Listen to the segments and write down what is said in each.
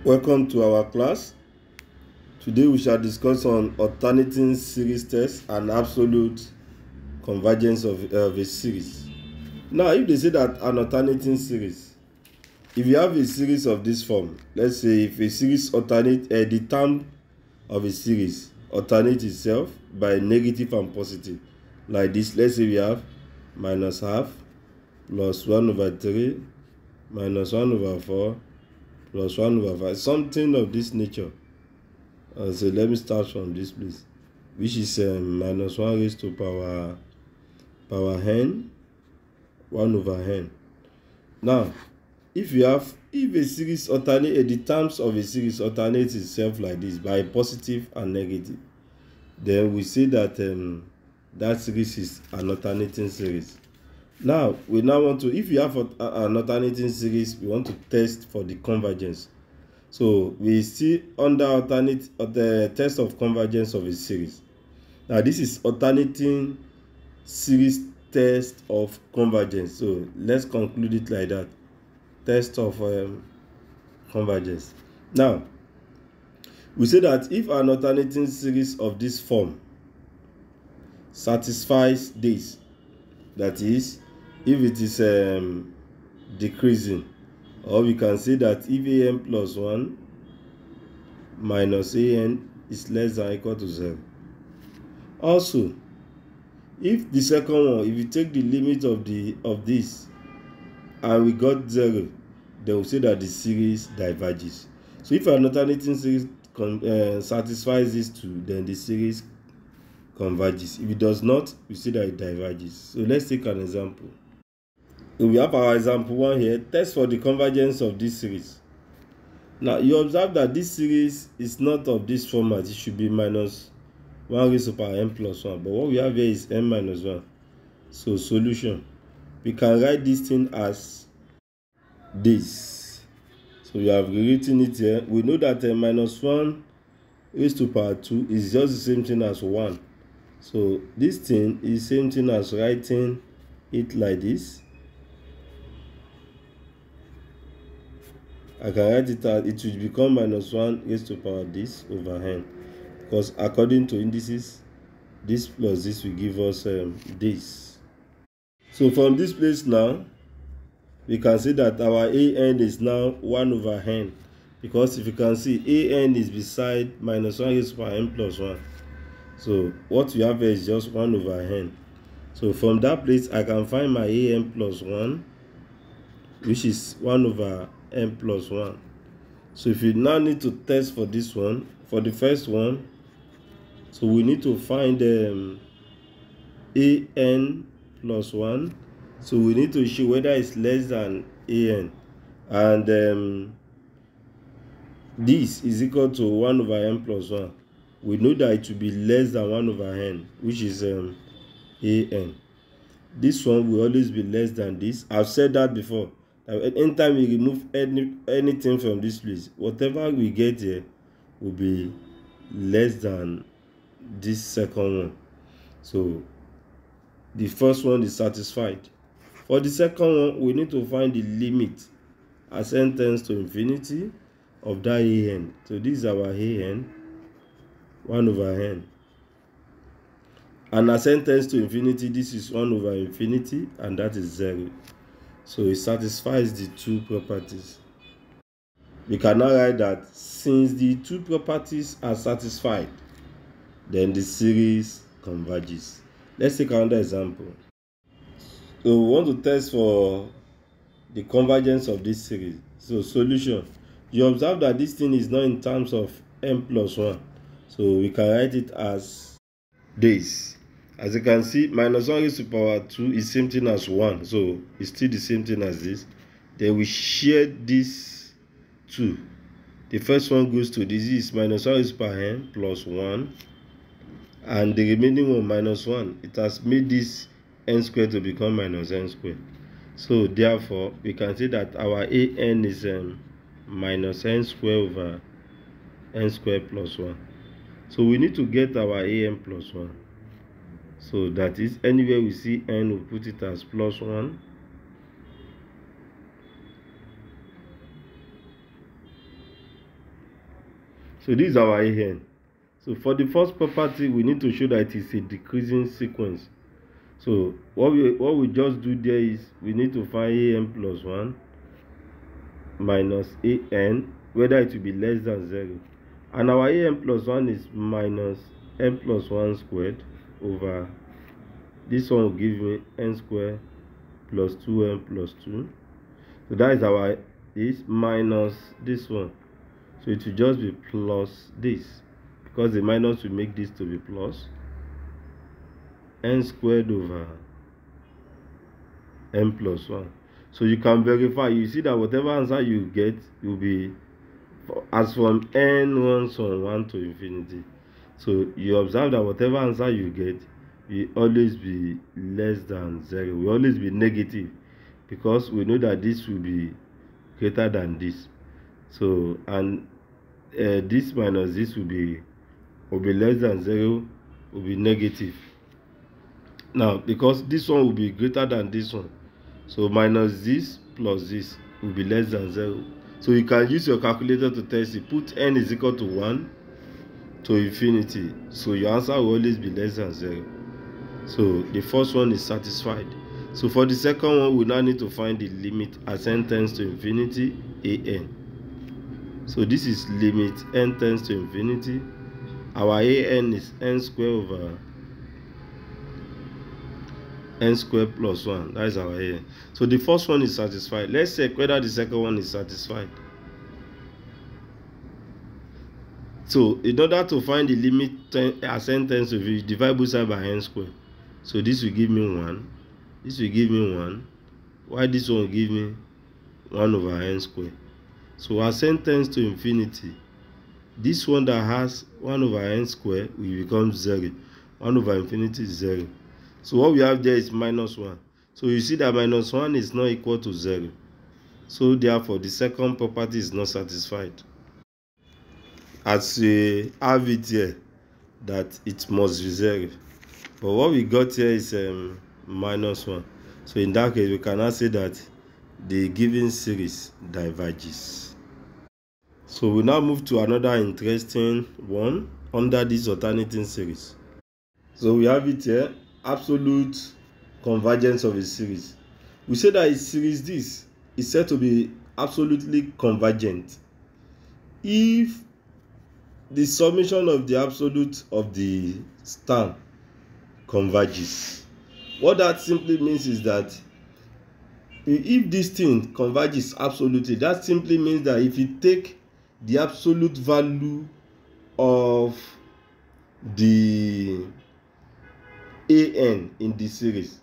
Welcome to our class. Today we shall discuss on alternating series test and absolute convergence of a series. Now, if they say that an alternating series, if you have a series of this form, let's say if a series alternate, the term of a series alternate itself by negative and positive, like this. Let's say we have minus half plus 1 over 3 minus 1 over 4 plus 1 over 5, something of this nature. So let me start from this place, which is minus 1 raised to power n 1 over n. Now, if a series alternate, the terms of a series alternates itself like this by positive and negative, then we say that that series is an alternating series. Now we want to, if you have an alternating series, we want to test for the convergence. So we see under the test of convergence of a series. Now this is alternating series test of convergence. So let's conclude it like that. Test of convergence. Now we say that if an alternating series of this form satisfies this, that is, if it is decreasing, or we can say that if an plus 1 minus an is less than or equal to 0. Also, if the second one, if you take the limit of this and we got 0, then we say that the series diverges. So if an alternating series satisfies these two, then the series converges. If it does not, we say that it diverges. So let's take an example. So we have our example 1 here. Test for the convergence of this series. Now you observe that this series is not of this format. It should be minus 1 raised to power n plus 1. But what we have here is n minus 1. So solution. We can write this thing as this. So we have rewritten it here. We know that minus 1 raised to power 2 is just the same thing as 1. So this thing is the same thing as writing it like this. I can write it out. It will become minus 1 raised to power this over n, because according to indices, this plus this will give us this. So from this place now, we can see that our an is now 1 over n, because if you can see, an is beside minus 1 raised to power n plus 1. So what we have here is just 1 over n. So from that place, I can find my an plus 1, which is 1 over n plus 1. So if you now need to test for this one, for the first one, so we need to find an plus 1. So we need to show whether it's less than an, and this is equal to 1 over n plus 1. We know that it will be less than 1 over n, which is an. This one will always be less than this. I've said that before. Anytime we remove anything from this place, whatever we get here will be less than this second one. So the first one is satisfied. For the second one, we need to find the limit as n tends to infinity of that an. So this is our an, 1 over n. And as n tends to infinity, this is 1 over infinity, and that is 0. So it satisfies the two properties. We can now write that since the two properties are satisfied, then the series converges. Let's take another example. So we want to test for the convergence of this series. So solution. You observe that this thing is not in terms of n plus 1. So we can write it as this. As you can see, minus 1 raised to power 2 is same thing as 1. So it's still the same thing as this. Then we share this 2. The first one goes to this is minus 1 raised to power n plus 1. And the remaining one minus 1. It has made this n squared to become minus n squared. So therefore, we can say that our an is minus n squared over n squared plus 1. So we need to get our an plus 1. So that is, anywhere we see n, we put it as plus 1. So this is our AN. So for the first property, we need to show that it is a decreasing sequence. So what we just do there is we need to find AN plus 1 minus AN, whether it will be less than 0. And our AN plus 1 is minus n plus 1 squared over this one will give me n squared plus 2n plus 2. So that is our this minus this one. So it will just be plus this, because the minus will make this to be plus n squared over n plus 1. So you can verify. You see that whatever answer you get will be as from n runs from 1 to infinity. So you observe that whatever answer you get will always be less than 0. Will always be negative, because we know that this will be greater than this. So and this minus this will be less than 0, will be negative. Now because this one will be greater than this one, so minus this plus this will be less than 0. So you can use your calculator to test it. Put n is equal to 1 to infinity, so your answer will always be less than 0. So the first one is satisfied. So for the second one, we now need to find the limit as n tends to infinity AN. So this is limit n tends to infinity. Our AN is n squared over n squared plus 1. That is our AN. So the first one is satisfied. Let's check whether the second one is satisfied. So in order to find the limit as n tends to infinity, divide both sides by n squared. So this will give me 1. This will give me 1. Why this one will give me 1 over n squared. So as n tends to infinity, this one that has 1 over n squared will become 0. 1 over infinity is 0. So what we have there is minus 1. So you see that minus 1 is not equal to 0. So therefore the second property is not satisfied. As we have it here, that it must be 0. But what we got here is minus 1. So in that case, we cannot say that the given series diverges. So we now move to another interesting one under this alternating series. So we have it here, absolute convergence of a series. We say that a series this is said to be absolutely convergent if the summation of the absolute of the stan converges. What that simply means is that if this thing converges absolutely, that simply means that if you take the absolute value of the AN in the series,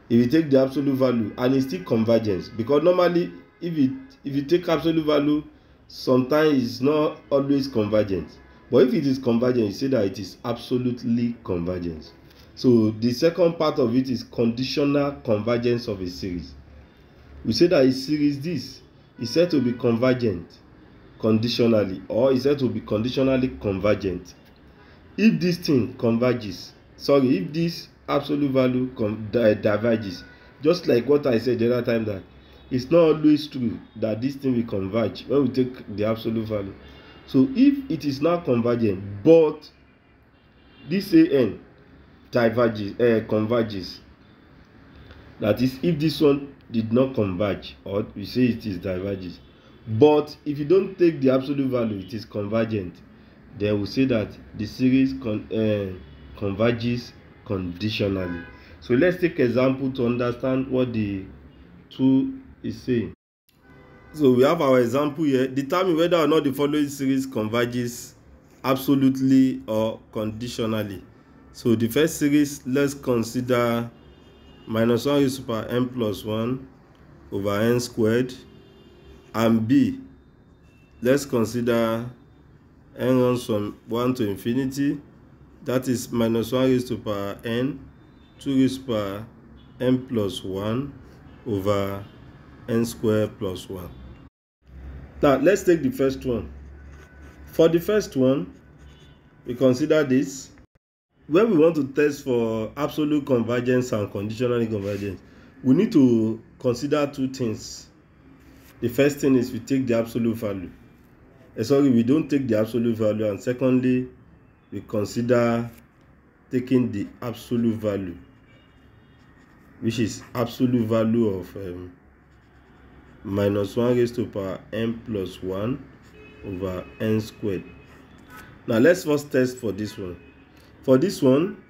if you take the absolute value and it's still convergence, because normally if you take absolute value, sometimes it's not always convergent, but if it is convergent, you say that it is absolutely convergent. So the second part of it is conditional convergence of a series. We say that a series this is said to be convergent conditionally, or is said to be conditionally convergent if this thing converges, if this absolute value diverges. Just like what I said the other time, that it's not always true that this thing will converge when we take the absolute value. So if it is not convergent but this AN converges, that is if this one did not converge, or we say it is diverges, but if you don't take the absolute value, it is convergent, then we say that the series converges conditionally. So let's take example to understand what the two is saying. So we have our example here. Determine whether or not the following series converges absolutely or conditionally. So the first series, let's consider minus 1 raised to power n plus 1 over n squared, and B, let's consider n runs from 1 to infinity, that is minus 1 raised to power n, 2 raised to power n plus 1 over n squared plus 1. Now let's take the first one. For the first one, we consider this. When we want to test for absolute convergence and conditional convergence, we need to consider two things. The first thing is we take the absolute value. Sorry, we don't take the absolute value, and secondly, we consider taking the absolute value, which is absolute value of minus 1 raised to power n plus 1 over n squared. Now let's first test for this one. For this one,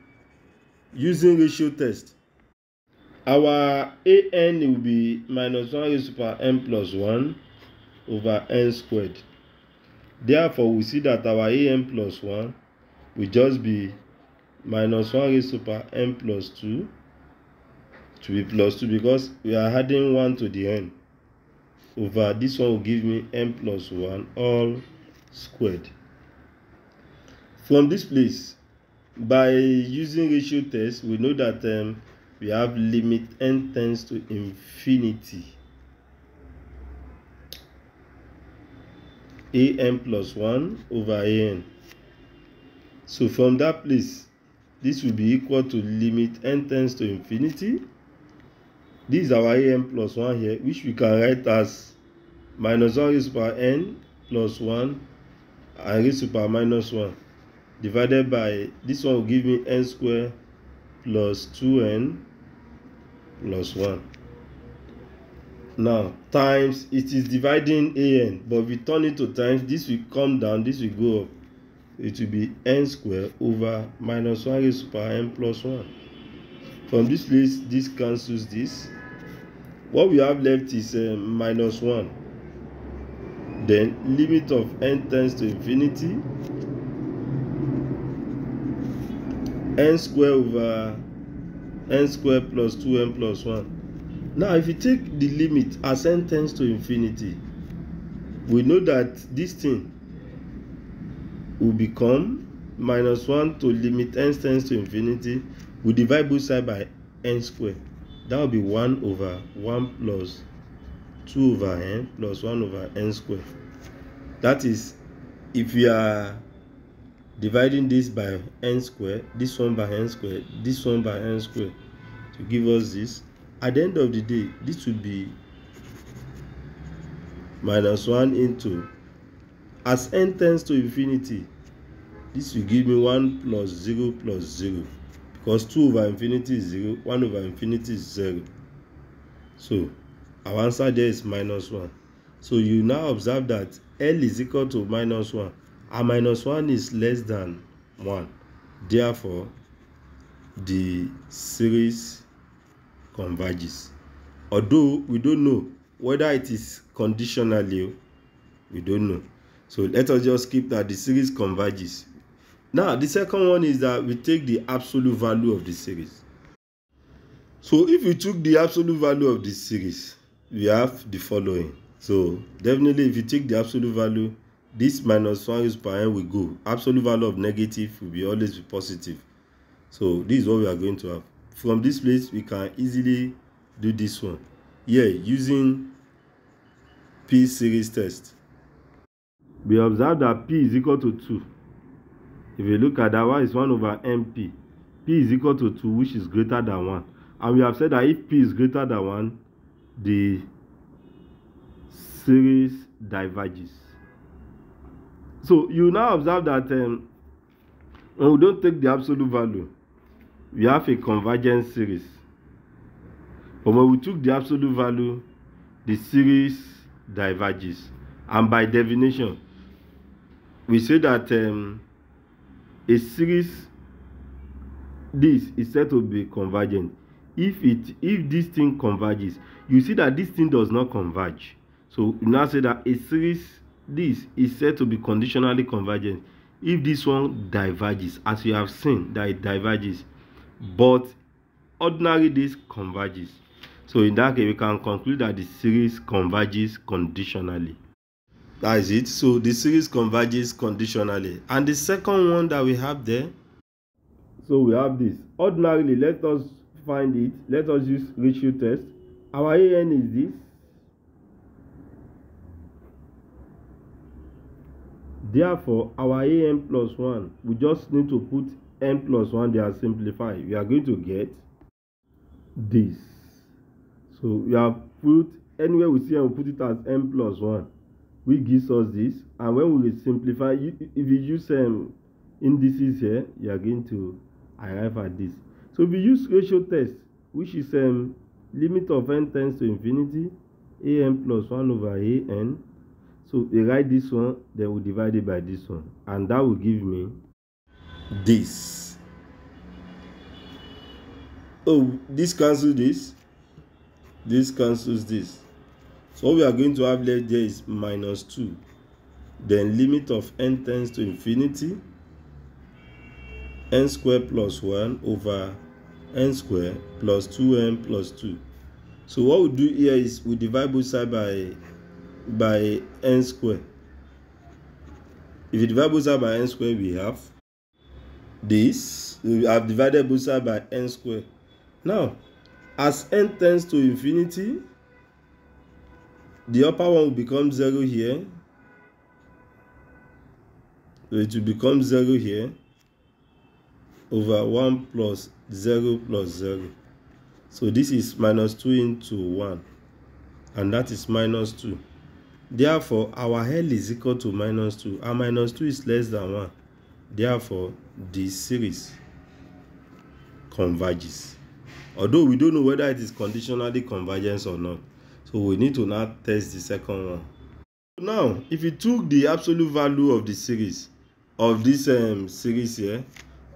using ratio test, our an will be minus 1 raised to power n plus 1 over n squared. Therefore, we see that our an plus 1 will just be minus 1 raised to power n plus 2 to be plus 2, because we are adding 1 to the n, over this one will give me n plus 1 all squared. From this place, by using ratio test, we know that we have limit n tends to infinity an plus 1 over an. So from that place, this will be equal to limit n tends to infinity. This is our an plus 1 here, which we can write as minus 1 raised to power n plus 1 and raised to power minus 1 divided by, this one will give me n squared plus 2n plus 1. Now times, it is dividing an, but if we turn it to times, this will come down, this will go up. It will be n squared over minus 1 raised to power n plus 1. From this place, this cancels this. What we have left is minus 1. Then limit of n tends to infinity, n squared over n squared plus 2n plus 1. Now if you take the limit as n tends to infinity, we know that this thing will become minus 1 to limit n tends to infinity. We divide both sides by n squared. That will be 1 over 1 plus 2 over n plus 1 over n squared. That is, if we are dividing this by n squared, this one by n squared, this one by n squared, to give us this. At the end of the day, this will be minus 1 into, as n tends to infinity, this will give me 1 plus 0 plus 0, because 2 over infinity is 0, 1 over infinity is 0. So our answer there is minus 1. So you now observe that L is equal to minus 1, and minus 1 is less than 1. Therefore, the series converges. Although we don't know whether it is conditionally, we don't know. So let us just keep that the series converges. Now the second one is that we take the absolute value of the series. So if we took the absolute value of this series, we have the following. So definitely, if you take the absolute value, this minus 1 raised to power n will go. Absolute value of negative will be always be positive. So this is what we are going to have. From this place, we can easily do this one here using P series test. We observe that P is equal to 2. If you look at that one, is 1 over MP. P is equal to 2, which is greater than 1. And we have said that if P is greater than 1, the series diverges. So you now observe that when we don't take the absolute value, we have a convergent series. But when we took the absolute value, the series diverges. And by definition, we say that a series, this is said to be convergent if this thing converges. You see that this thing does not converge. So you now say that a series, this is said to be conditionally convergent if this one diverges, as you have seen that it diverges, but ordinarily this converges. So in that case, we can conclude that the series converges conditionally. That is it. So the series converges conditionally. And the second one that we have there, so we have this. Ordinarily, let us find it. Let us use ratio test. Our an is this. Therefore, our an plus 1, we just need to put n plus 1 there and simplify. We are going to get this. So we have put, anywhere we see and we put it as n plus 1. which gives us this. And when we simplify, if you use indices here, you are going to arrive at this. So if we use ratio test, which is limit of n tends to infinity, an plus 1 over an. So we write this one, then we divide it by this one, and that will give me this. Oh, this cancels this. This cancels this. So what we are going to have left there is minus 2. Then limit of n tends to infinity, n squared plus 1 over n squared plus 2n plus 2. So what we do here is we divide both sides by n squared. If you divide both sides by n squared, we have this. We have divided both sides by n squared. Now, as n tends to infinity, the upper one will become 0 here. So it will become 0 here over 1 plus 0 plus 0. So this is minus 2 into 1, and that is minus 2. Therefore, our L is equal to minus 2, and minus 2 is less than 1. Therefore, this series converges. Although we don't know whether it is conditionally convergent or not. So we need to now test the second one. Now, if you took the absolute value of the series, of this series here,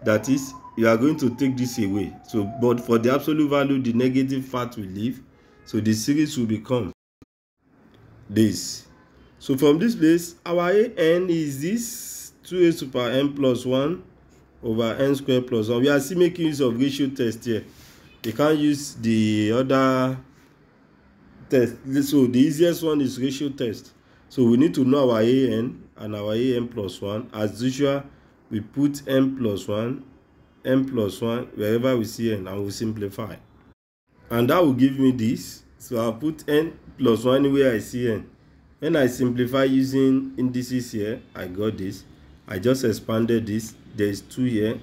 that is, you are going to take this away. So, but for the absolute value, the negative part will leave. So the series will become this. So from this place, our an is this 2a super n plus 1 over n squared plus 1. We are still making use of ratio test here. You can't use the other test. So the easiest one is ratio test. So we need to know our an and our an plus 1. As usual, we put n plus 1 wherever we see n, and we simplify. And that will give me this. So I'll put n plus 1 anywhere I see n. When I simplify using indices here, I got this. I just expanded this. There is 2 here.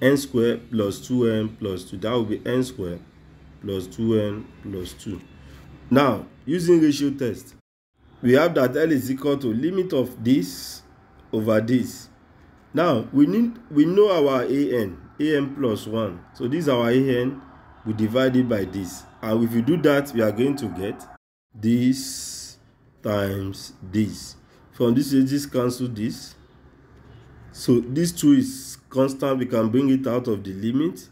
N squared plus 2n plus 2. That will be n squared plus 2n plus 2. Now, using ratio test, we have that L is equal to limit of this over this. Now, we know our an plus 1. So this is our an. We divide it by this. And if you do that, we are going to get this times this. From this cancel this. So this 2 is constant. We can bring it out of the limit.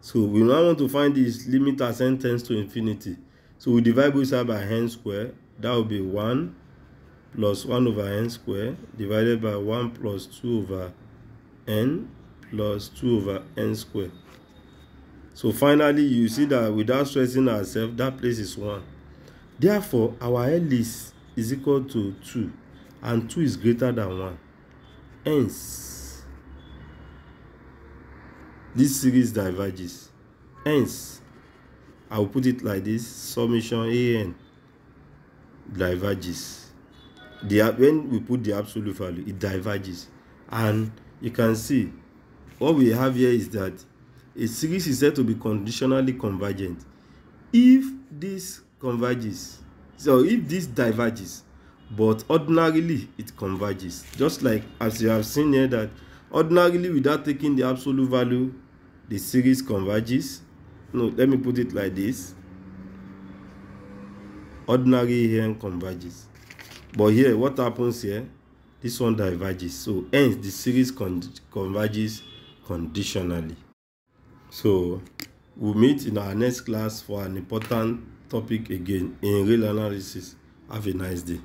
So we now want to find this limit as n tends to infinity. So we divide both sides by n squared. That will be 1 plus 1 over n squared divided by 1 plus 2 over n plus 2 over n squared. So finally, you see that without stressing ourselves, that place is 1. Therefore, our L is equal to 2, and 2 is greater than 1. Hence, this series diverges. Hence, I will put it like this: summation an diverges. When we put the absolute value, it diverges. And you can see what we have here is that a series is said to be conditionally convergent if this converges. So if this diverges, but ordinarily it converges. Just like as you have seen here, that ordinarily without taking the absolute value, the series converges. No, let me put it like this: ordinary here converges. But here, what happens here? This one diverges. So hence the series converges conditionally. So we'll meet in our next class for an important topic again in real analysis. Have a nice day.